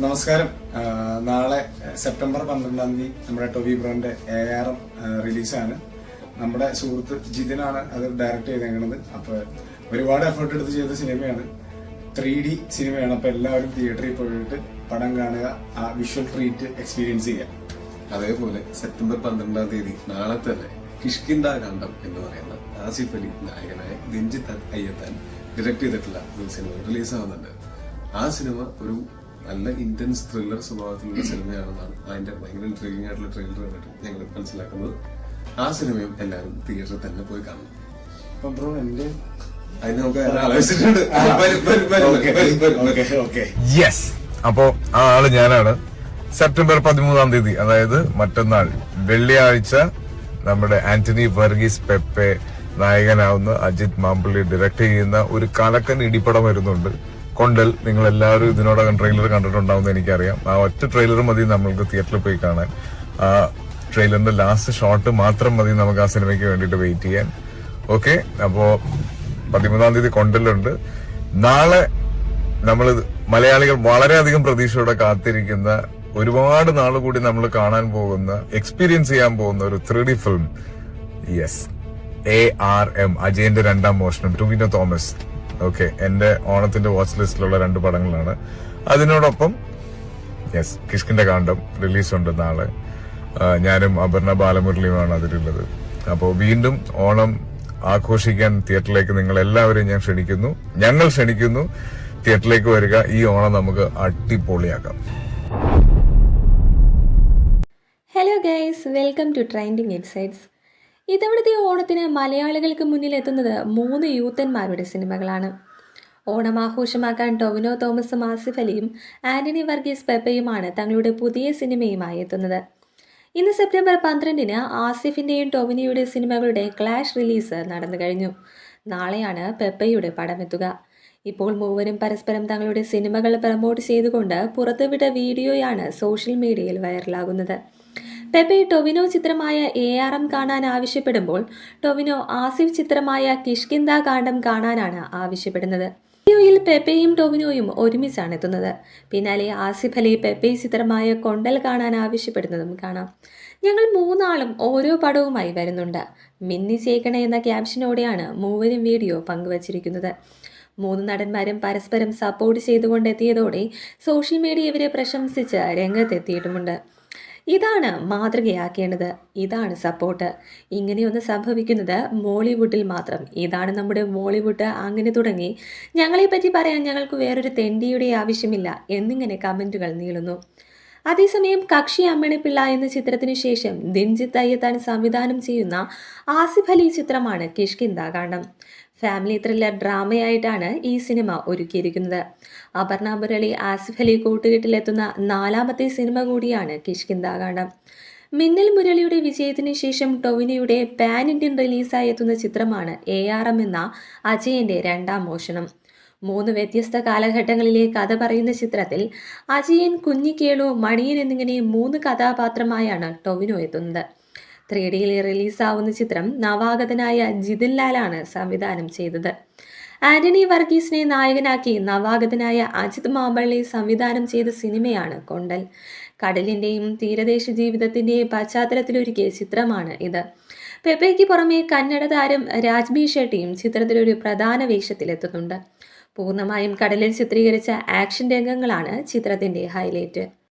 നമസ്കാരം. നാളെ സെപ്റ്റംബർ 12 നമ്മുടെ ടൊവി ബ്രോന്റെ ARM റിലീസാണ്. നമ്മുടെ സുഹൃത്ത് ജിതിനാണ് അത് ഡയറക്റ്റ് ചെയ്തേക്കുന്നത്. അപ്പൊ ഒരുപാട് എഫേർട്ട് എടുത്ത് ചെയ്ത സിനിമയാണ്. 3D സിനിമയാണ്. അപ്പൊ എല്ലാവരും തിയേറ്ററിൽ പോയിട്ട് പടം കാണുക, ആ വിഷ്വൽ ട്രീറ്റ് എക്സ്പീരിയൻസ് ചെയ്യുക. അതേപോലെ സെപ്റ്റംബർ 12 നാളെ തന്നെ കിഷ്കിന്ദ കാണ്ഡം എന്ന് പറയുന്ന ആസിഫ് അലി നായകനായ ദിൻജിത്ത് അയ്യത്താൻ ഡയറക്ട് ചെയ്തിട്ടുള്ള ഒരു സിനിമ റിലീസാവുന്നുണ്ട്. ആ സിനിമ ഒരു നല്ല ഇന്റൻസ് ത്രില്ലർ സ്വഭാവത്തിലുള്ള സിനിമയാണെന്നാണ് അതിന്റെ ഭയങ്കര ഇൻട്രീഗിംഗ് ആയിട്ടുള്ള ട്രെയിലർ കണ്ടിട്ട് ഞങ്ങൾ മനസ്സിലാക്കുന്നത്. ആ സിനിമയും എല്ലാവരും തിയേറ്ററിൽ തന്നെ പോയി കാണണം. അപ്പൊ ബ്രോ എന്റെ അതിന് നമുക്ക് ആലോചിച്ചിട്ടുണ്ട്. യെസ്, അപ്പോ ആ ആള് ഞാനാണ്. സെപ്റ്റംബർ 13 അതായത് മറ്റന്നാൾ വെള്ളിയാഴ്ച നമ്മുടെ ആന്റണി വർഗീസ് പെപ്പെ നായകനാവുന്ന അജിത് മാമ്പിള്ളി ഡയറക്ട് ചെയ്യുന്ന ഒരു കലക്കൻ ഇടിപ്പടം വരുന്നുണ്ട്, കൊണ്ടൽ. നിങ്ങൾ എല്ലാവരും ഇതിനോടകം ട്രെയിലർ കണ്ടിട്ടുണ്ടാവുമെന്ന് എനിക്കറിയാം. ആ ഒറ്റ ട്രെയിലർ മതി നമ്മൾക്ക് തിയേറ്ററിൽ പോയി കാണാൻ. ആ ട്രെയിലറിന്റെ ലാസ്റ്റ് ഷോട്ട് മാത്രം മതി നമുക്ക് ആ സിനിമയ്ക്ക് വേണ്ടിയിട്ട് വെയിറ്റ് ചെയ്യാൻ. ഓക്കെ, അപ്പോ 13 കൊണ്ടലുണ്ട്. നാളെ നമ്മൾ മലയാളികൾ വളരെയധികം പ്രതീക്ഷയോടെ കാത്തിരിക്കുന്ന, ഒരുപാട് നാള് കൂടി നമ്മൾ കാണാൻ പോകുന്ന, എക്സ്പീരിയൻസ് ചെയ്യാൻ പോകുന്ന ഒരു 3D ഫിലിം. യെസ്, ARM, അജയന്റെ രണ്ടാം മോഷണം, ടൊവിനോ തോമസ്. ഓക്കെ, എന്റെ ഓണത്തിന്റെ വാച്ച് ലിസ്റ്റിലുള്ള 2 പടങ്ങളാണ്. അതിനോടൊപ്പം യെസ്, കിഷ്കിന്റെ കാണ്ഡം റിലീസുണ്ട് നാളെ. ഞാനും അപർണ ബാലമുരളിയുമാണ് അതിലുള്ളത്. അപ്പോൾ വീണ്ടും ഓണം ആഘോഷിക്കാൻ തിയേറ്ററിലേക്ക് നിങ്ങൾ എല്ലാവരെയും ഞങ്ങൾ ക്ഷണിക്കുന്നു. തിയേറ്ററിലേക്ക് വരിക. ഈ ഓണം നമുക്ക് അടിപൊളിയാക്കാം. Hello guys, welcome to trending insights. ഇത്തവണത്തെ ഓണത്തിന് മലയാളികൾക്ക് മുന്നിൽ എത്തുന്നത് 3 യൂത്തന്മാരുടെ സിനിമകളാണ്. ഓണം ആഘോഷമാക്കാൻ ടൊവിനോ തോമസും ആസിഫ് അലിയും ആന്റണി വർഗീസ് പെപ്പയുമാണ് തങ്ങളുടെ പുതിയ സിനിമയുമായി എത്തുന്നത്. ഇന്ന് സെപ്റ്റംബർ 12 ആസിഫിൻ്റെയും ടൊവിനോയുടെയും സിനിമകളുടെ ക്ലാഷ് റിലീസ് നടന്നു കഴിഞ്ഞു. നാളെയാണ് പെപ്പയുടെ പടമെത്തുക. ഇപ്പോൾ മൂവരും പരസ്പരം തങ്ങളുടെ സിനിമകൾ പ്രമോട്ട് ചെയ്തുകൊണ്ട് പുറത്തുവിട്ട വീഡിയോയാണ് സോഷ്യൽ മീഡിയയിൽ വൈറലാകുന്നത്. പെപ്പെ ടൊവിനോ ചിത്രമായ ARM കാണാൻ ആവശ്യപ്പെടുമ്പോൾ ടൊവിനോ ആസിഫ് ചിത്രമായ കിഷ്കിന്ദ കാണ്ഡം കാണാനാണ് ആവശ്യപ്പെടുന്നത്. വീഡിയോയിൽ പെപ്പയും ടൊവിനോയും ഒരുമിച്ചാണ് എത്തുന്നത്. പിന്നാലെ ആസിഫ് അലി പെപ്പെ ചിത്രമായ കൊണ്ടൽ കാണാൻ ആവശ്യപ്പെടുന്നതും കാണാം. ഞങ്ങൾ 3 ആളും ഓരോ പടവുമായി വരുന്നുണ്ട്, മിന്നി ചേക്കണേ എന്ന ക്യാപ്ഷനോടെയാണ് മൂവരും വീഡിയോ പങ്കുവച്ചിരിക്കുന്നത്. 3 നടന്മാരും പരസ്പരം സപ്പോർട്ട് ചെയ്തുകൊണ്ടെത്തിയതോടെ സോഷ്യൽ മീഡിയ ഇവരെ പ്രശംസിച്ച് രംഗത്തെത്തിയിട്ടുമുണ്ട്. ഇതാണ് മാതൃകയാക്കേണ്ടത്, ഇതാണ് സപ്പോർട്ട്. ഇങ്ങനെയൊന്ന് സംഭവിക്കുന്നത് മോളിവുഡിൽ മാത്രം. ഇതാണ് നമ്മുടെ മോളിവുഡ്. അങ്ങനെ തുടങ്ങി ഞങ്ങളെപ്പറ്റി പറയാൻ ഞങ്ങൾക്ക് വേറൊരു തെണ്ടിയുടെ ആവശ്യമില്ല എന്നിങ്ങനെ കമൻറ്റുകൾ നീളുന്നു. അതേസമയം കക്ഷി അമ്മണിപ്പിള്ള എന്ന ചിത്രത്തിനു ശേഷം ദിൻജിത്ത് അയ്യത്താൻ സംവിധാനം ചെയ്യുന്ന ആസിഫ് അലി ചിത്രമാണ് കിഷ്കിന്ദ കാണ്ഡം. ഫാമിലി ത്രില്ലർ ഡ്രാമയായിട്ടാണ് ഈ സിനിമ ഒരുക്കിയിരിക്കുന്നത്. അപർണ മുരളി, ആസിഫ് അലി കൂട്ടുകെട്ടിലെത്തുന്ന 4ാമത്തെ സിനിമ കൂടിയാണ് കിഷ്കിന്ദ കാണ്ഡം. മിന്നൽ മുരളിയുടെ വിജയത്തിന് ശേഷം ടൊവിനോയുടെ പാൻ ഇന്ത്യൻ റിലീസായി എത്തുന്ന ചിത്രമാണ് ARM എന്ന അജയന്റെ രണ്ടാം മോഷണം. 3 വ്യത്യസ്ത കാലഘട്ടങ്ങളിലെ കഥ പറയുന്ന ചിത്രത്തിൽ അജയൻ, കുഞ്ഞിക്കേളു, മണിയൻ എന്നിങ്ങനെ 3 കഥാപാത്രമായാണ് ടൊവിനോ എത്തുന്നത്. 3Dയിൽ റിലീസാവുന്ന ചിത്രം നവാഗതനായ ജിതിൻ ലാലാണ് സംവിധാനം ചെയ്തത്. ആന്റണി വർഗീസിനെ നായകനാക്കി നവാഗതനായ അജിത് മാമ്പള്ളി സംവിധാനം ചെയ്ത സിനിമയാണ് കൊണ്ടൽ. കടലിൻ്റെയും തീരദേശ ജീവിതത്തിൻ്റെയും പശ്ചാത്തലത്തിലൊരുക്കിയ ചിത്രമാണ് ഇത്. പെപ്പയ്ക്ക് പുറമെ കന്നഡ താരം രാജ്ബി ഷെട്ടിയും ചിത്രത്തിലൊരു പ്രധാന വേഷത്തിലെത്തുന്നുണ്ട്. പൂർണ്ണമായും കടലിൽ ചിത്രീകരിച്ച ആക്ഷൻ രംഗങ്ങളാണ് ചിത്രത്തിൻ്റെ ഹൈലൈറ്റ്.